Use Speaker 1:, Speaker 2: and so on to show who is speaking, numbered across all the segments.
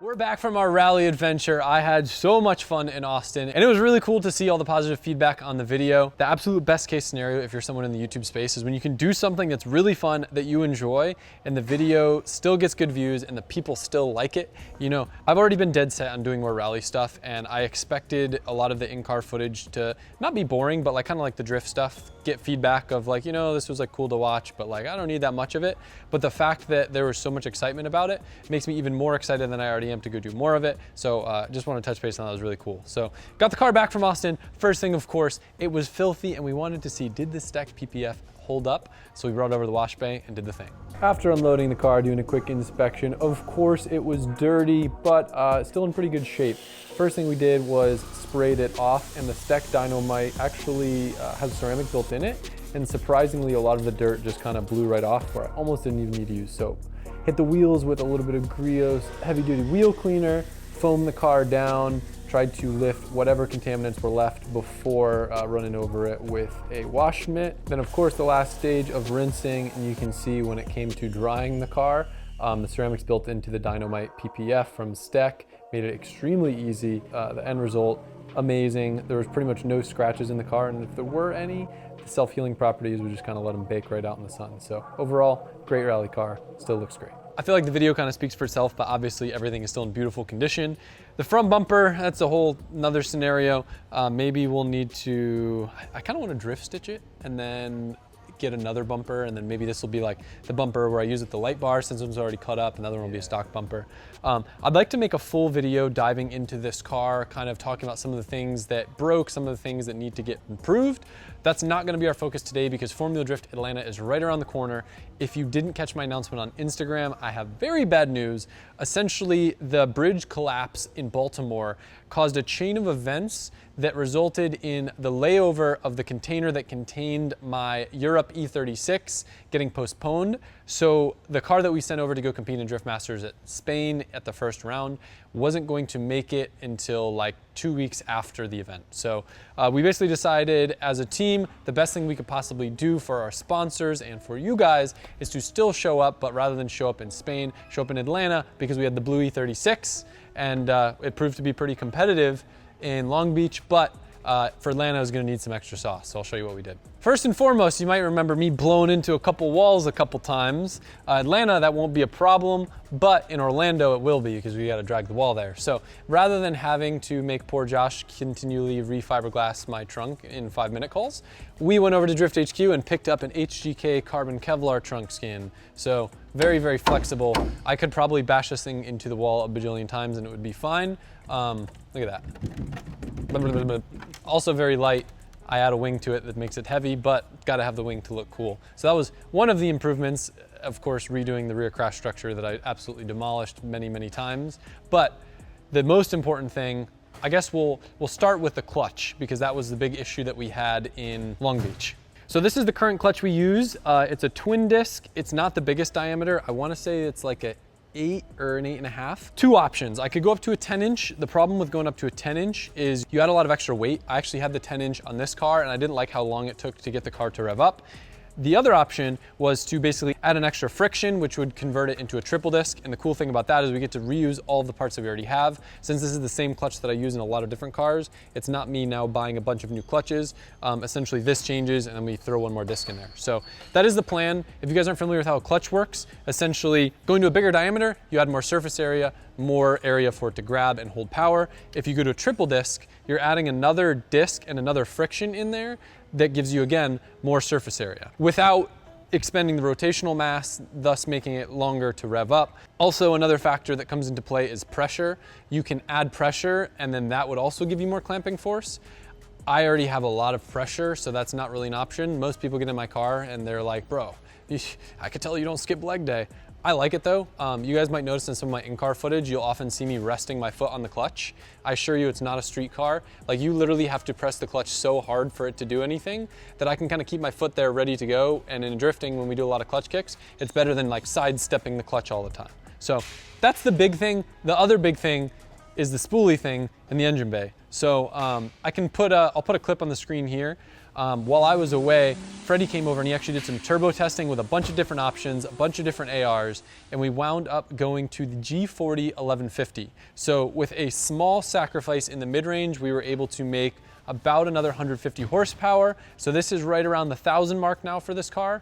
Speaker 1: We're back from our rally adventure. I had so much fun in Austin, and it was really cool to see all the positive feedback on the video. The absolute best case scenario, if you're someone in the YouTube space, is when you can do something that's really fun, that you enjoy, and the video still gets good views and the people still like it. You know, I've already been dead set on doing more rally stuff, and I expected a lot of the in-car footage to not be boring, but like kind of like the drift stuff, get feedback of like, you know, this was like cool to watch, but like I don't need that much of it. But the fact that there was so much excitement about it makes me even more excited than I already am to go do more of it. So just want to touch base on that. It was really cool. So got the car back from Austin. First thing, of course, it was filthy, and we wanted to see, did the stacked PPF hold up? So we brought it over to the wash bay and did the thing. After unloading the car, doing a quick inspection, of course it was dirty, but still in pretty good shape. First thing we did was sprayed it off, and the Steck Dynamite actually has ceramic built in it, and surprisingly a lot of the dirt just kind of blew right off, where I almost didn't even need to use soap. Hit the wheels with a little bit of Griot's heavy-duty wheel cleaner, foamed the car down, tried to lift whatever contaminants were left before running over it with a wash mitt. Then of course the last stage of rinsing, and you can see when it came to drying the car, the ceramics built into the Dynamite PPF from Steck made it extremely easy. The end result, amazing. There was pretty much no scratches in the car, and if there were any, the self-healing properties would just kind of let them bake right out in the sun. So overall, great rally car, still looks great. I feel like the video kind of speaks for itself, but obviously everything is still in beautiful condition. The front bumper, that's a whole another scenario. Maybe we'll need to, I kind of want to drift stitch it and then get another bumper, and then maybe this will be like the bumper where I use it the light bar, since one's already cut up, another one will be a stock bumper. I'd like to make a full video diving into this car, kind of talking about some of the things that broke, some of the things that need to get improved. That's not going to be our focus today because Formula Drift Atlanta is right around the corner. If you didn't catch my announcement on Instagram, I have very bad news. Essentially, the bridge collapse in Baltimore caused a chain of events that resulted in the layover of the container that contained my Europe E36 getting postponed. So the car that we sent over to go compete in Drift Masters at Spain at the first round wasn't going to make it until like 2 weeks after the event. So we basically decided as a team, the best thing we could possibly do for our sponsors and for you guys is to still show up, but rather than show up in Spain, show up in Atlanta, because we had the blue E36, and it proved to be pretty competitive in Long Beach, but for Atlanta, I was gonna need some extra sauce, so I'll show you what we did. First and foremost, you might remember me blowing into a couple walls a couple times. Atlanta, that won't be a problem, but in Orlando, it will be because we gotta drag the wall there. So rather than having to make poor Josh continually re-fiberglass my trunk in 5-minute calls, we went over to Drift HQ and picked up an HGK carbon Kevlar trunk skin. So very, very flexible. I could probably bash this thing into the wall a bajillion times and it would be fine. Look at that. Also very light. I add a wing to it that makes it heavy, but gotta have the wing to look cool. So that was one of the improvements. Of course, redoing the rear crash structure that I absolutely demolished many, many times. But the most important thing, I guess we'll start with the clutch, because that was the big issue that we had in Long Beach. So this is the current clutch we use. It's a twin disc. It's not the biggest diameter. I wanna say it's like a 8 or an 8.5. Two options. I could go up to a 10-inch. The problem with going up to a 10-inch is you add a lot of extra weight. I actually had the 10-inch on this car, and I didn't like how long it took to get the car to rev up. The other option was to basically add an extra friction, which would convert it into a triple disc. And the cool thing about that is we get to reuse all of the parts that we already have. Since this is the same clutch that I use in a lot of different cars, it's not me now buying a bunch of new clutches. Essentially this changes and then we throw one more disc in there. So that is the plan. If you guys aren't familiar with how a clutch works, essentially going to a bigger diameter, you add more surface area, more area for it to grab and hold power. If you go to a triple disc, you're adding another disc and another friction in there that gives you, again, more surface area without expending the rotational mass, thus making it longer to rev up. Also, another factor that comes into play is pressure. You can add pressure, and then that would also give you more clamping force. I already have a lot of pressure, so that's not really an option. Most people get in my car and they're like, bro, I could tell you don't skip leg day. I like it though. You guys might notice in some of my in-car footage, you'll often see me resting my foot on the clutch. I assure you it's not a street car. Like, you literally have to press the clutch so hard for it to do anything that I can kind of keep my foot there ready to go. And in drifting, when we do a lot of clutch kicks, it's better than like sidestepping the clutch all the time. So that's the big thing. The other big thing is the spoolie thing in the engine bay. So I can I'll put a clip on the screen here. While I was away, Freddie came over and he actually did some turbo testing with a bunch of different options, a bunch of different ARs, and we wound up going to the G40 1150. So with a small sacrifice in the mid-range, we were able to make about another 150 horsepower. So this is right around the 1,000 mark now for this car.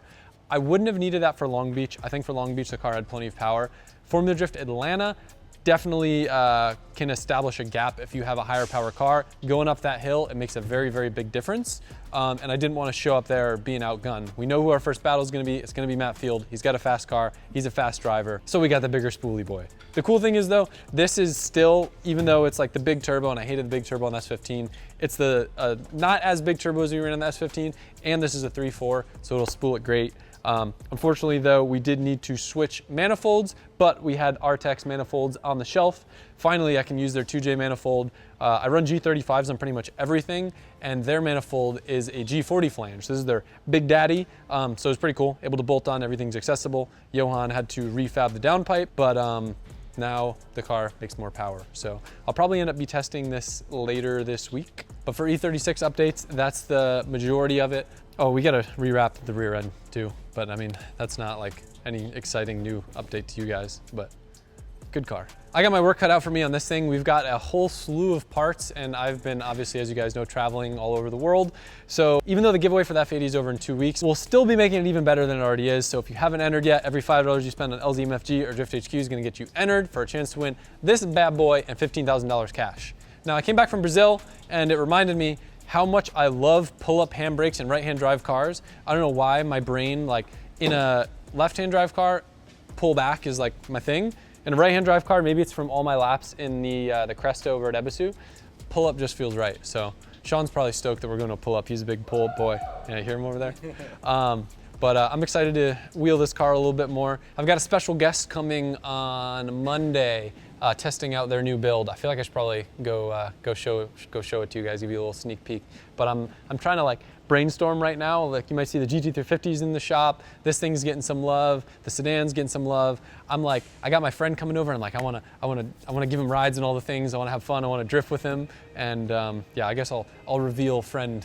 Speaker 1: I wouldn't have needed that for Long Beach. I think for Long Beach, the car had plenty of power. Formula Drift Atlanta definitely can establish a gap if you have a higher power car. Going up that hill, it makes a very, very big difference. And I didn't want to show up there being outgunned. We know who our first battle is going to be. It's going to be Matt Field. He's got a fast car. He's a fast driver. So we got the bigger spoolie boy. The cool thing is though, this is still, even though it's like the big turbo, and I hated the big turbo on the S15, it's the not as big turbo as we ran on the S15, and this is a 3.4, so it'll spool it great. Unfortunately though, we did need to switch manifolds, but we had Artex manifolds on the shelf. Finally, I can use their 2J manifold. I run G35s on pretty much everything, and their manifold is a G40 flange. This is their big daddy, so it's pretty cool. Able to bolt on, everything's accessible. Johan had to refab the downpipe, but now the car makes more power. So I'll probably end up be testing this later this week. But for E36 updates, that's the majority of it. Oh, we gotta rewrap the rear end too. But I mean, that's not like any exciting new update to you guys, but good car. I got my work cut out for me on this thing. We've got a whole slew of parts, and I've been, obviously, as you guys know, traveling all over the world. So even though the giveaway for that 50 is over in 2 weeks, we'll still be making it even better than it already is. So if you haven't entered yet, every $5 you spend on LZMFG or Drift HQ is gonna get you entered for a chance to win this bad boy and $15,000 cash. Now, I came back from Brazil, and it reminded me how much I love pull-up handbrakes in right-hand drive cars. I don't know why my brain, like in a left-hand drive car, pull back is like my thing. In a right-hand drive car, maybe it's from all my laps in the Cresta over at Ebisu, pull-up just feels right. So Sean's probably stoked that we're going to pull up. He's a big pull-up boy. Yeah, you hear him over there? But I'm excited to wheel this car a little bit more. I've got a special guest coming on Monday, testing out their new build. I feel like I should probably go show it to you guys, give you a little sneak peek. But I'm trying to like brainstorm right now. Like you might see the GT350s in the shop. This thing's getting some love. The sedan's getting some love. I'm like, I got my friend coming over, and like I wanna give him rides and all the things. I wanna have fun. I wanna drift with him. And yeah, I guess I'll reveal friend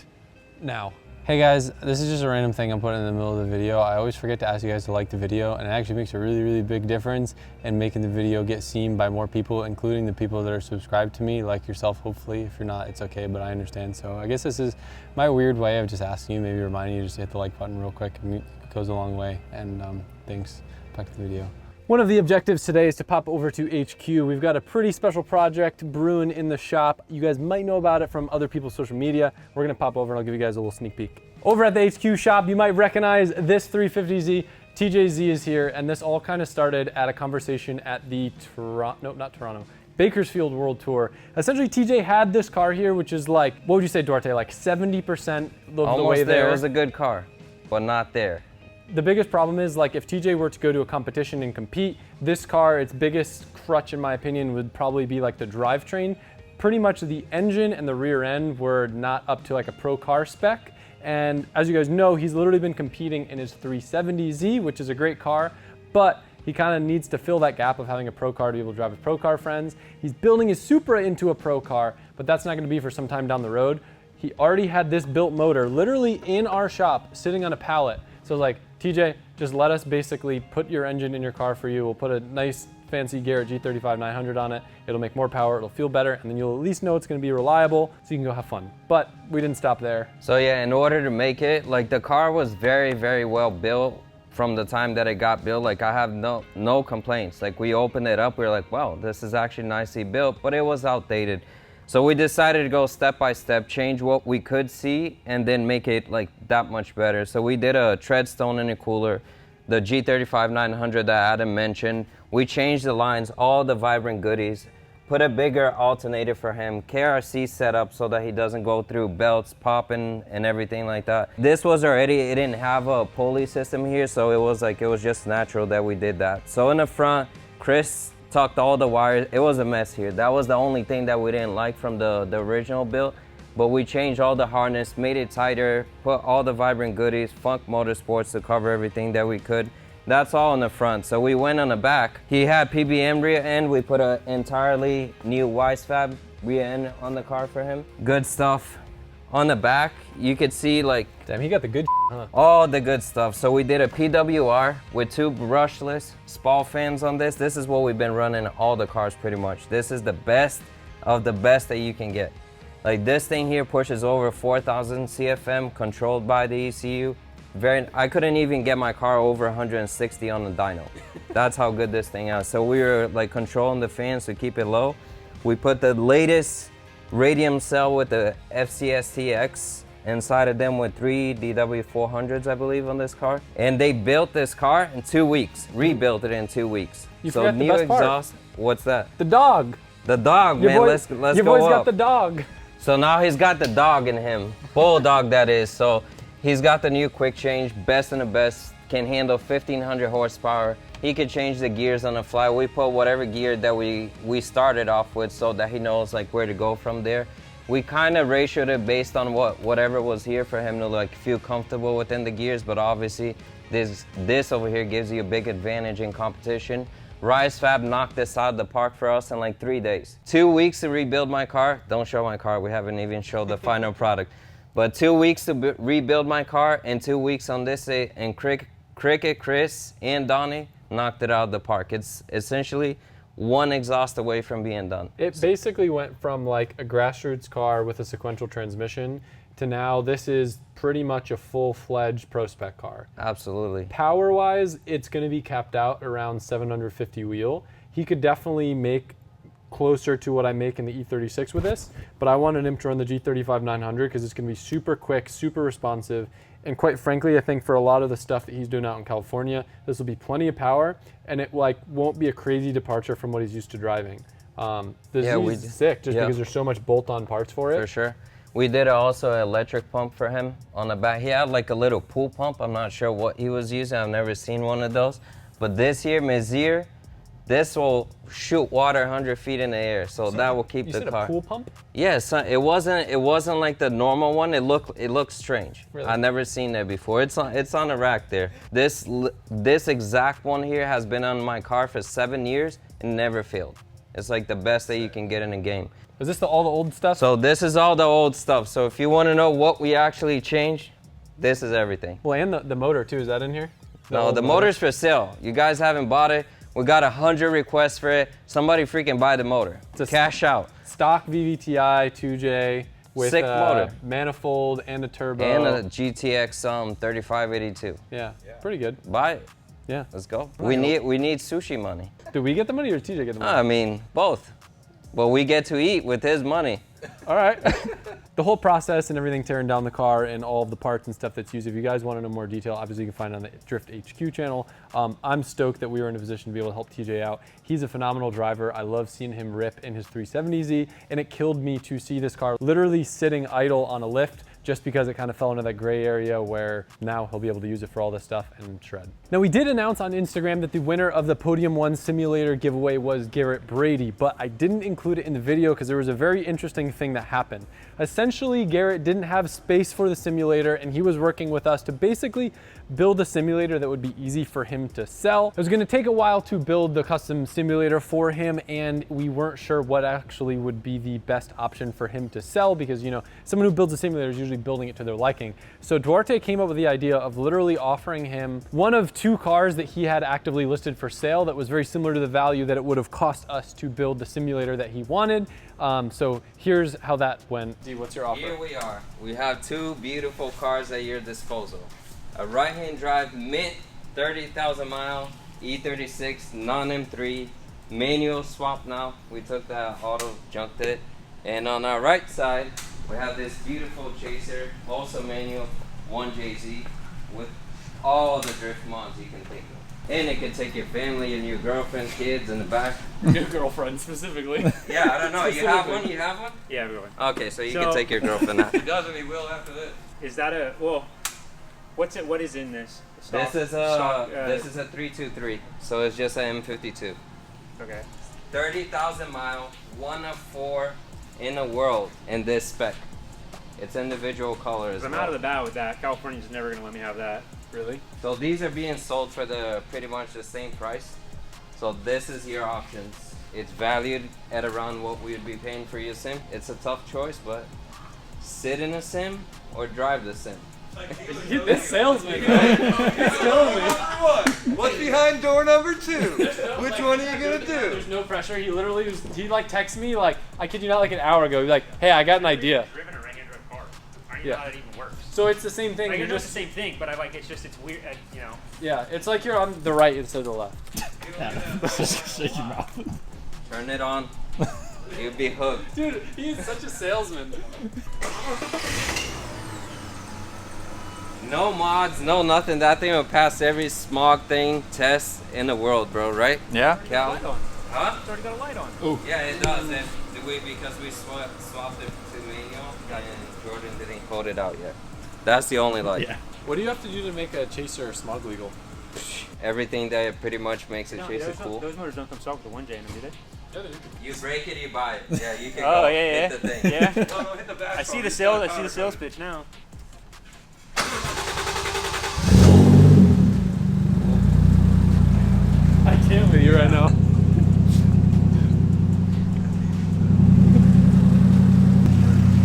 Speaker 1: now. Hey guys, this is just a random thing I'm putting in the middle of the video. I always forget to ask you guys to like the video, and it actually makes a really, really big difference in making the video get seen by more people, including the people that are subscribed to me, like yourself, hopefully. If you're not, it's okay, but I understand. So I guess this is my weird way of just asking you, maybe reminding you just to hit the like button real quick. It goes a long way, and thanks. Back to the video. One of the objectives today is to pop over to HQ. We've got a pretty special project brewing in the shop. You guys might know about it from other people's social media. We're gonna pop over and I'll give you guys a little sneak peek. Over at the HQ shop, you might recognize this 350Z. TJZ is here, and this all kind of started at a conversation at the Bakersfield World Tour. Essentially, TJ had this car here, which is like, what would you say, Duarte, like 70% of the way there?
Speaker 2: It was a good car, but not there.
Speaker 1: The biggest problem is, like, if TJ were to go to a competition and compete, this car, its biggest crutch, in my opinion, would probably be like the drivetrain. Pretty much the engine and the rear end were not up to like a pro car spec. And as you guys know, he's literally been competing in his 370Z, which is a great car, but he kind of needs to fill that gap of having a pro car to be able to drive with pro car friends. He's building his Supra into a pro car, but that's not gonna be for some time down the road. He already had this built motor literally in our shop, sitting on a pallet. So like, TJ, just let us basically put your engine in your car for you. We'll put a nice fancy Garrett G35 900 on it. It'll make more power, it'll feel better, and then you'll at least know it's gonna be reliable, so you can go have fun. But we didn't stop there.
Speaker 2: So yeah, in order to make it, like the car was very, very well built from the time that it got built. Like I have no complaints. Like we opened it up, we were like, wow, this is actually nicely built, but it was outdated. So we decided to go step by step, change what we could see, and then make it like that much better. So we did a treadstone intercooler, the G35 900 that Adam mentioned. We changed the lines, all the vibrant goodies, put a bigger alternator for him, KRC setup so that he doesn't go through belts popping and everything like that. This was already, it didn't have a pulley system here, so it was just natural that we did that. So in the front, Chris tucked all the wires. It was a mess here. That was the only thing that we didn't like from the original build, but we changed all the harness, made it tighter, put all the vibrant goodies, Funk Motorsports to cover everything that we could. That's all in the front. So we went on the back. He had PBM rear end. We put an entirely new Wisefab rear end on the car for him. Good stuff. On the back, you could see like
Speaker 1: Damn, he got the good huh?
Speaker 2: all the good stuff. So we did a PWR with 2 brushless spall fans on this. This is what we've been running all the cars pretty much. This is the best of the best that you can get. Like this thing here pushes over 4,000 CFM, controlled by the ECU. I couldn't even get my car over 160 on the dyno. That's how good this thing is. So we were like controlling the fans to keep it low. We put the latest radium cell with the FCSTX inside of them with 3 DW400s, I believe, on this car. And they built this car in 2 weeks, rebuilt it in 2 weeks.
Speaker 1: You
Speaker 2: so
Speaker 1: forgot the
Speaker 2: new
Speaker 1: best part.
Speaker 2: exhaust, what's that?
Speaker 1: The dog.
Speaker 2: The dog,
Speaker 1: Your
Speaker 2: man,
Speaker 1: boy,
Speaker 2: let's
Speaker 1: your
Speaker 2: go
Speaker 1: boy's
Speaker 2: up.
Speaker 1: got the dog.
Speaker 2: So now he's got the dog in him, bulldog that is. So he's got the new quick change, best in the best, can handle 1,500 horsepower. He could change the gears on the fly. We put whatever gear that we started off with so that he knows like where to go from there. We kind of ratioed it based on whatever was here for him to like feel comfortable within the gears, but obviously this over here gives you a big advantage in competition. Rise Fab knocked this out of the park for us in like 3 days. 2 weeks to rebuild my car. Don't show my car, we haven't even showed the final product. But 2 weeks to rebuild my car and 2 weeks on this day, and Cricket, Chris, and Donnie knocked it out of the park. It's essentially one exhaust away from being done.
Speaker 1: It basically went from like a grassroots car with a sequential transmission to now this is pretty much a full-fledged pro spec car.
Speaker 2: Absolutely.
Speaker 1: Power-wise, it's going to be capped out around 750 wheel. He could definitely make closer to what I make in the E36 with this, but I wanted him to run the G35-900 because it's going to be super quick, super responsive, and quite frankly, I think for a lot of the stuff that he's doing out in California, this will be plenty of power, and it like won't be a crazy departure from what he's used to driving. This is sick just because there's so much bolt-on parts for it.
Speaker 2: For sure. We did also an electric pump for him on the back. He had like a little pool pump. I'm not sure what he was using. I've never seen one of those. But this here, Mizir, this will shoot water 100 feet in the air, so that will keep the car.
Speaker 1: You said a pool pump?
Speaker 2: Yes, it wasn't like the normal one. It looked strange.
Speaker 1: Really?
Speaker 2: I've never seen that before. It's on the rack there. This exact one here has been on my car for 7 years and never failed. It's like the best that you can get in a game.
Speaker 1: Is this all the old stuff?
Speaker 2: So this is all the old stuff. So if you want to know what we actually changed, this is everything.
Speaker 1: Well, and the motor too, is that in here?
Speaker 2: No, the motor's for sale. You guys haven't bought it. We got 100 requests for it. Somebody freaking buy the motor.
Speaker 1: It's
Speaker 2: cash out.
Speaker 1: Stock VVTi 2J with
Speaker 2: sick motor,
Speaker 1: manifold and a turbo.
Speaker 2: And a GTX 3582.
Speaker 1: Yeah, pretty good.
Speaker 2: Buy it.
Speaker 1: Yeah.
Speaker 2: Let's go. We need sushi money.
Speaker 1: Did we get the money or TJ get the money?
Speaker 2: I mean, both. But we get to eat with his money.
Speaker 1: All right. The whole process and everything tearing down the car and all of the parts and stuff that's used. If you guys want to know more detail, obviously you can find it on the Drift HQ channel. I'm stoked that we were in a position to be able to help TJ out. He's a phenomenal driver. I love seeing him rip in his 370Z, and it killed me to see this car literally sitting idle on a lift just because it kind of fell into that gray area where now he'll be able to use it for all this stuff and shred. Now, we did announce on Instagram that the winner of the Podium 1 simulator giveaway was Garrett Brady, but I didn't include it in the video because there was a very interesting thing that happened. Essentially, Garrett didn't have space for the simulator, and he was working with us to basically build a simulator that would be easy for him to sell. It was going to take a while to build the custom simulator for him, and we weren't sure what actually would be the best option for him to sell because, you know, someone who builds a simulator is usually building it to their liking. So Duarte came up with the idea of literally offering him one of 2 cars that he had actively listed for sale that was very similar to the value that it would have cost us to build the simulator that he wanted. So here's how that went. D, what's your offer?
Speaker 2: Here we are. We have 2 beautiful cars at your disposal. A right-hand drive mint 30,000 mile E36 non-M3 manual swap now. We took that auto, junked it. And on our right side, we have this beautiful Chaser, also manual 1JZ with all the drift mods you can think of. And it can take your family and your girlfriend, kids in the back.
Speaker 1: Your girlfriend specifically.
Speaker 2: Yeah, I don't know. You have one? You have one?
Speaker 3: Yeah, everyone.
Speaker 2: Okay, so you can take your girlfriend out.
Speaker 4: He does, and he will after this.
Speaker 3: Is that a, well, what's it, what is in this?
Speaker 2: This is a 323, so it's just an M52.
Speaker 3: Okay.
Speaker 2: 30,000 mile, 1 of 4 in the world in this spec. It's individual color as well.
Speaker 3: I'm out of the bat with that. California's never gonna let me have that.
Speaker 1: Really?
Speaker 2: So these are being sold for pretty much the same price. So this is your options. It's valued at around what we would be paying for your sim. It's a tough choice, but sit in a sim or drive the sim.
Speaker 1: This salesman, man. He's killing me.
Speaker 4: What's behind door number 2? Which one are you gonna do?
Speaker 1: There's no pressure. He literally he like texted me like, I kid you not, like an hour ago. He's like, hey, I got an idea.
Speaker 3: Driven a ring into a car. I don't even know how that even works.
Speaker 1: So it's the same thing.
Speaker 3: Like,
Speaker 1: You're
Speaker 3: it's
Speaker 1: just
Speaker 3: the same thing, but it's weird, you know.
Speaker 1: yeah. It's like you're on the right instead of the left.
Speaker 5: Shake your mouth.
Speaker 2: Turn it on. You'll be hooked.
Speaker 1: Dude, he's such a salesman.
Speaker 2: No mods, no nothing. That thing will pass every smog thing test in the world, bro, right?
Speaker 5: Yeah?
Speaker 2: Cal?
Speaker 3: Light on.
Speaker 2: Huh?
Speaker 3: It's already got a light on.
Speaker 2: Yeah, it does. Because we swapped it to manual and Jordan didn't code it out yet. That's the only light.
Speaker 5: Yeah.
Speaker 1: What do you have to do to make a chaser smog legal?
Speaker 2: Everything that pretty much makes a chaser cool.
Speaker 3: Those motors don't come stock with the 1J in them, do they?
Speaker 2: You break it, you buy it. Yeah, you can
Speaker 3: Oh,
Speaker 2: go
Speaker 3: yeah,
Speaker 2: hit the thing.
Speaker 3: yeah.
Speaker 4: No, hit the back.
Speaker 3: I see the sales pitch now.
Speaker 1: I can't with you right now.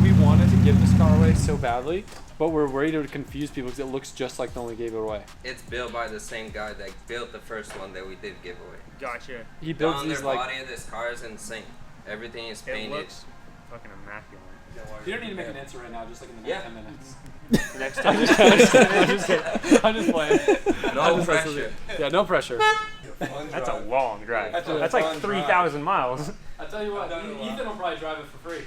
Speaker 1: We wanted to give this car away so badly, but we're worried it would confuse people because it looks just like the one we gave it away.
Speaker 2: It's built by the same guy that built the first one that we did give away.
Speaker 3: Gotcha.
Speaker 1: He
Speaker 2: The
Speaker 1: builds these like.
Speaker 2: body of this car is insane. Everything is
Speaker 3: It
Speaker 2: painted.
Speaker 3: looks fucking immaculate.
Speaker 1: You don't need to make an answer right now, just like in the next
Speaker 2: Yeah.
Speaker 1: 10 minutes.
Speaker 3: Next
Speaker 1: I'm
Speaker 3: time.
Speaker 1: just kidding. I'm just playing.
Speaker 2: No pressure.
Speaker 1: Yeah, no pressure.
Speaker 3: That's a long drive.
Speaker 4: That's
Speaker 3: That's,
Speaker 4: a
Speaker 3: like
Speaker 4: fun
Speaker 3: 3,000 miles.
Speaker 1: I tell you what, Ethan will probably drive it for free.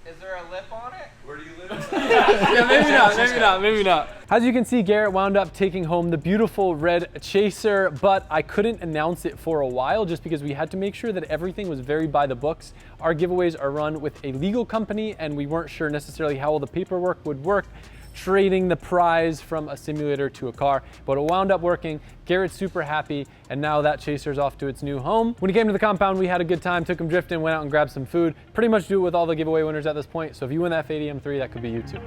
Speaker 2: Is there a lip on it?
Speaker 4: Where do you live?
Speaker 1: Yeah, maybe not, maybe not, maybe not. As you can see, Garrett wound up taking home the beautiful red Chaser, but I couldn't announce it for a while just because we had to make sure that everything was very by the books. Our giveaways are run with a legal company and we weren't sure necessarily how all the paperwork would work, trading the prize from a simulator to a car, but it wound up working. Garrett's super happy, and now that Chaser's off to its new home. When he came to the compound, we had a good time, took him drifting, went out and grabbed some food. Pretty much do it with all the giveaway winners at this point, so if you win that F80 M3, that could be you too.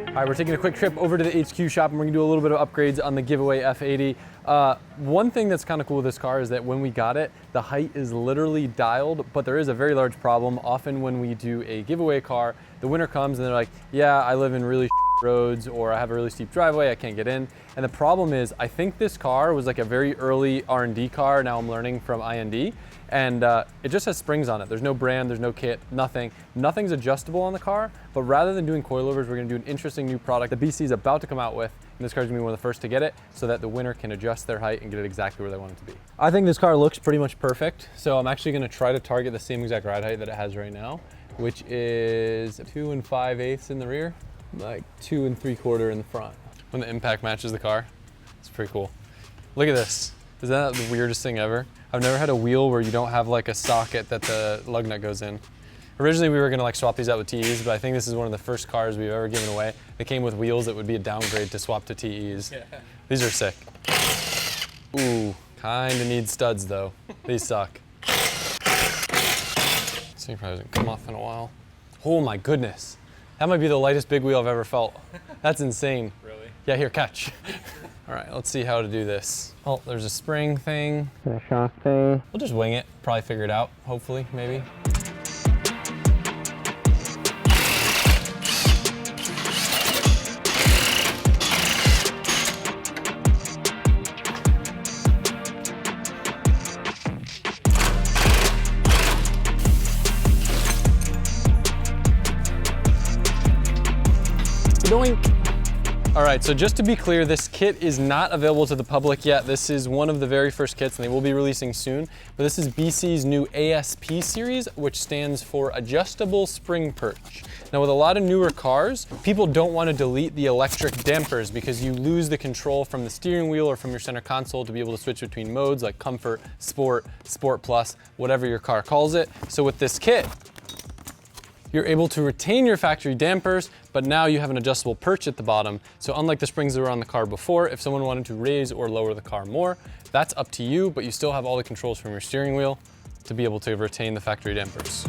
Speaker 1: All right, we're taking a quick trip over to the HQ shop and we're gonna do a little bit of upgrades on the giveaway F80. One thing that's kind of cool with this car is that when we got it, the height is literally dialed, but there is a very large problem. Often when we do a giveaway car, the winner comes and they're like, yeah, I live in really roads, or I have a really steep driveway, I can't get in. And the problem is, I think this car was like a very early R&D car, now I'm learning from IND, and it just has springs on it. There's no brand, there's no kit, nothing. Nothing's adjustable on the car, but rather than doing coilovers, we're gonna do an interesting new product that BC is about to come out with, and this car's gonna be one of the first to get it, so that the winner can adjust their height and get it exactly where they want it to be. I think this car looks pretty much perfect, so I'm actually gonna try to target the same exact ride height that it has right now, which is 2 5/8 in the rear, like 2 3/4 in the front. When the impact matches the car, it's pretty cool. Look at this. Isn't that the weirdest thing ever? I've never had a wheel where you don't have like a socket that the lug nut goes in. Originally we were gonna like swap these out with TEs, but I think this is one of the first cars we've ever given away that came with wheels that would be a downgrade to swap to TEs. Yeah. These are sick. Ooh, kinda need studs though. These suck. This thing probably doesn't come off in a while. Oh my goodness. That might be the lightest big wheel I've ever felt. That's insane. Really? Yeah, here, catch. All right, let's see how to do this. Oh, there's a spring thing, and a shock thing. We'll just wing it, probably figure it out, hopefully, maybe. Doink. All right, so just to be clear, this kit is not available to the public yet. This is one of the very first kits and they will be releasing soon. But this is BC's new ASP series, which stands for Adjustable Spring Perch. Now with a lot of newer cars, people don't want to delete the electric dampers because you lose the control from the steering wheel or from your center console to be able to switch between modes like Comfort, Sport, Sport Plus, whatever your car calls it. So with this kit, you're able to retain your factory dampers, but now you have an adjustable perch at the bottom. So unlike the springs that were on the car before, if someone wanted to raise or lower the car more, that's up to you, but you still have all the controls from your steering wheel to be able to retain the factory dampers.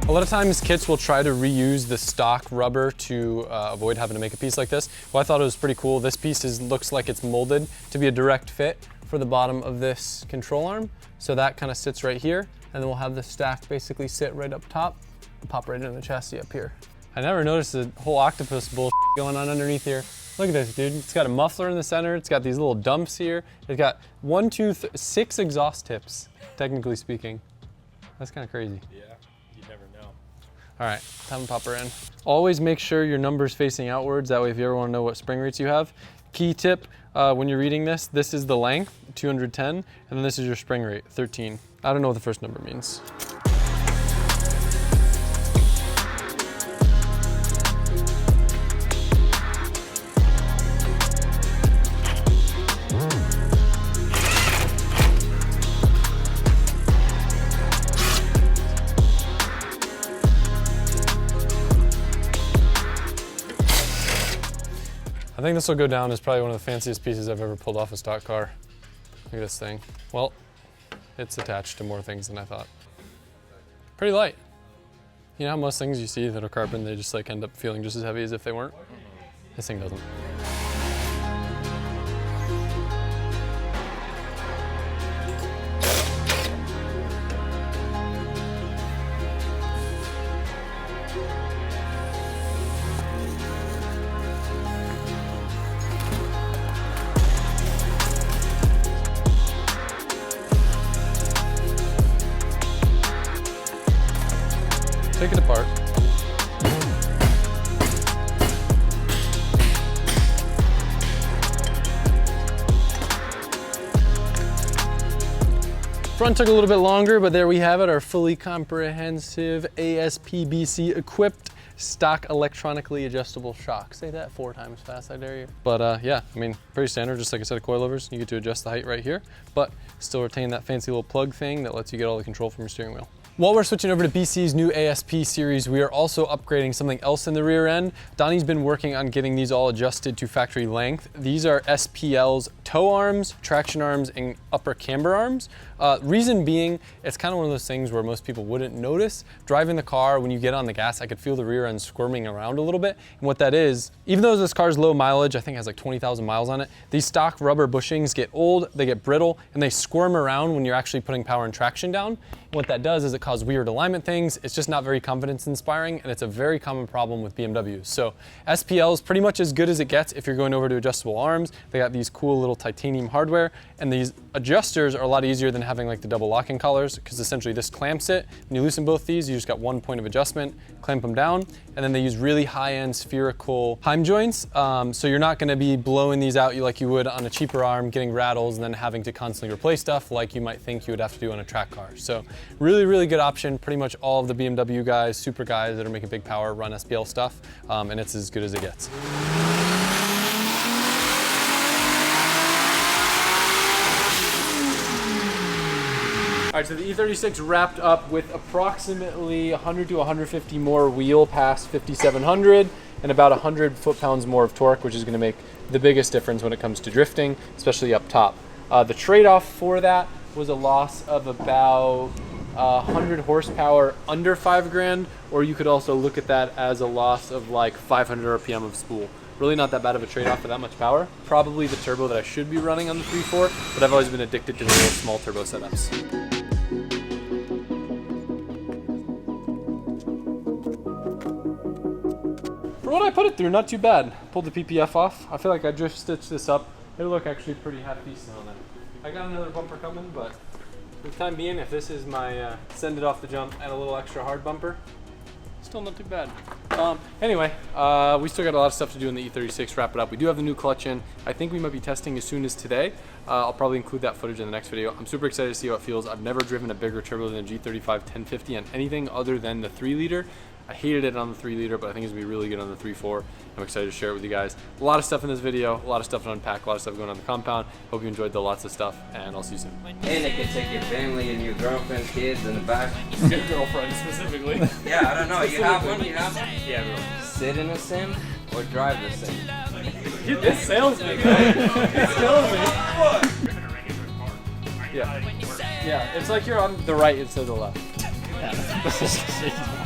Speaker 1: A lot of times kits will try to reuse the stock rubber to avoid having to make a piece like this. Well, I thought it was pretty cool. This piece looks like it's molded to be a direct fit for the bottom of this control arm. So that kind of sits right here, and then we'll have the stack basically sit right up top and pop right into the chassis up here. I never noticed the whole octopus bullshit going on underneath here. Look at this, dude. It's got a muffler in the center. It's got these little dumps here. It's got 6 exhaust tips, technically speaking. That's kind of crazy.
Speaker 5: Yeah, you never know.
Speaker 1: All right, time to pop her in. Always make sure your number's facing outwards. That way, if you ever want to know what spring rates you have. Key tip, when you're reading this is the length, 210, and then this is your spring rate, 13. I don't know what the first number means. I think this will go down as probably one of the fanciest pieces I've ever pulled off a stock car. Look at this thing. Well, it's attached to more things than I thought. Pretty light. You know how most things you see that are carbon, they just like end up feeling just as heavy as if they weren't? This thing doesn't. Take it apart. Front took a little bit longer, but there we have it, our fully comprehensive ASPBC equipped stock electronically adjustable shock. Say that 4 times fast, I dare you. But yeah, I mean, pretty standard, just like a set of coilovers. You get to adjust the height right here, but still retain that fancy little plug thing that lets you get all the control from your steering wheel. While we're switching over to BC's new ASP series, we are also upgrading something else in the rear end. Donnie's been working on getting these all adjusted to factory length. These are SPL's tow arms, traction arms, and upper camber arms. Reason being, it's kind of one of those things where most people wouldn't notice. Driving the car, when you get on the gas, I could feel the rear end squirming around a little bit. And what that is, even though this car's low mileage, I think it has like 20,000 miles on it, these stock rubber bushings get old, they get brittle, and they squirm around when you're actually putting power and traction down. And what that does is it causes weird alignment things. It's just not very confidence inspiring, and it's a very common problem with BMWs. So SPL is pretty much as good as it gets if you're going over to adjustable arms. They got these cool little titanium hardware, and these adjusters are a lot easier than having like the double locking collars, because essentially this clamps it. When you loosen both these, you just got one point of adjustment, clamp them down, and then they use really high-end spherical Heim joints, so you're not gonna be blowing these out like you would on a cheaper arm, getting rattles, and then having to constantly replace stuff like you might think you would have to do on a track car. So really, really good option. Pretty much all of the BMW guys, super guys that are making big power run SPL stuff, and it's as good as it gets. All right, so the E36 wrapped up with approximately 100 to 150 more wheel past 5,700 and about 100 foot-pounds more of torque, which is gonna make the biggest difference when it comes to drifting, especially up top. The trade-off for that was a loss of about 100 horsepower under 5 grand, or you could also look at that as a loss of like 500 RPM of spool. Really not that bad of a trade-off for that much power. Probably the turbo that I should be running on the 3.4, but I've always been addicted to the little small turbo setups. For what I put it through, not too bad. Pulled the PPF off. I feel like I drift stitched this up. It'll look actually pretty half decent on it. I got another bumper coming, but for the time being, if this is my send it off the jump and a little extra hard bumper, still not too bad. Anyway, we still got a lot of stuff to do in the E36, wrap it up. We do have the new clutch in. I think we might be testing as soon as today. I'll probably include that footage in the next video. I'm super excited to see how it feels. I've never driven a bigger turbo than a G35 1050 on anything other than the 3-liter. I hated it on the 3-liter, but I think it's gonna be really good on the 3.4. I'm excited to share it with you guys. A lot of stuff in this video, a lot of stuff to unpack, a lot of stuff going on in the compound. Hope you enjoyed the lots of stuff, and I'll see you soon.
Speaker 2: And it can take your family and your girlfriend, kids in the back.
Speaker 1: Your girlfriend specifically.
Speaker 2: Yeah, I don't know. You have one? You have one?
Speaker 3: Yeah, really.
Speaker 2: Sit in a sim or drive the sim?
Speaker 1: Dude, this salesman, man. It's killing me.
Speaker 3: You're gonna ring it with a car.
Speaker 1: Yeah. Yeah, it's like you're on the right instead of the left.
Speaker 5: Yeah,